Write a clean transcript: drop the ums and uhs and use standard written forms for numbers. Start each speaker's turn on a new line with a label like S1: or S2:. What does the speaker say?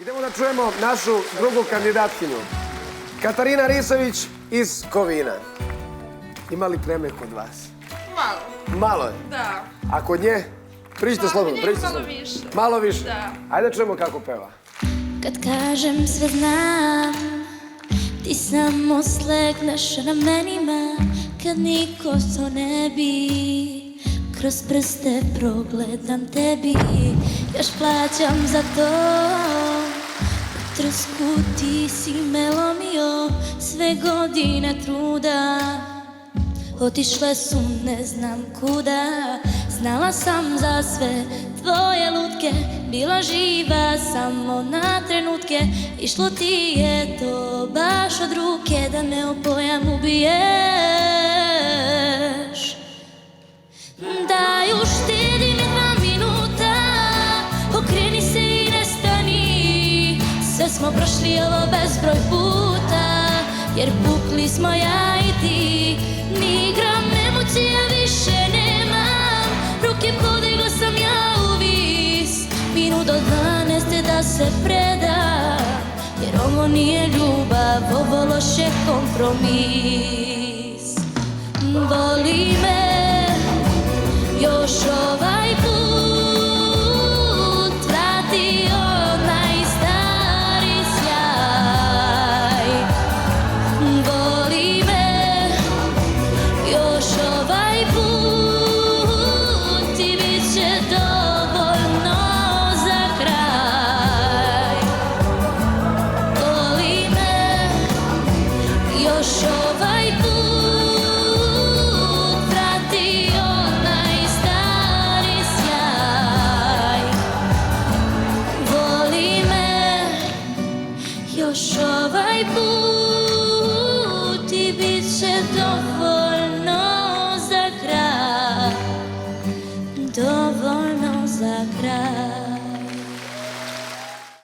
S1: Idemo da čujemo našu drugu kandidatkinju. Katarina Risović iz Kovina. Ima li kreme kod vas?
S2: Malo.
S1: Malo je?
S2: Da.
S1: A kod nje? Pričite slobodno,
S2: Malo
S1: pričite
S2: malo
S1: slobodno.
S2: više.
S1: Malo više?
S2: Da.
S1: Ajde da čujemo kako peva.
S3: Kad kažem sve znam, ti samo slegneš ramenima. Kad niko to ne bi, kroz prste progledam tebi. Još plaćam za to, u trsku ti si me lomio. Sve godine truda otišle su ne znam kuda. Znala sam za sve tvoje lutke, bila živa samo na trenutke. Išlo ti je to baš od ruke, da me opojam ubiješ. Daj uštedi mi 2 minuta, okreni se i nestani. Sve smo prošli ovo bezbroj puta, jer pukli smo ja i ti. Ni gram emocija više nemam, ruke podigla sam ja u vis. Minut do 12 da se preda, jer ovo nije ljubav, ovo loš je kompromis. Voli me još ovaj put, vrati onaj stari sjaj. Voli me još ovaj put i bit će dovoljno za kraj. Voli me još ovaj put, vrati onaj stari sjaj. Voli me još ovaj put i bit će dovoljno za kraj. Dovoljno za kraj.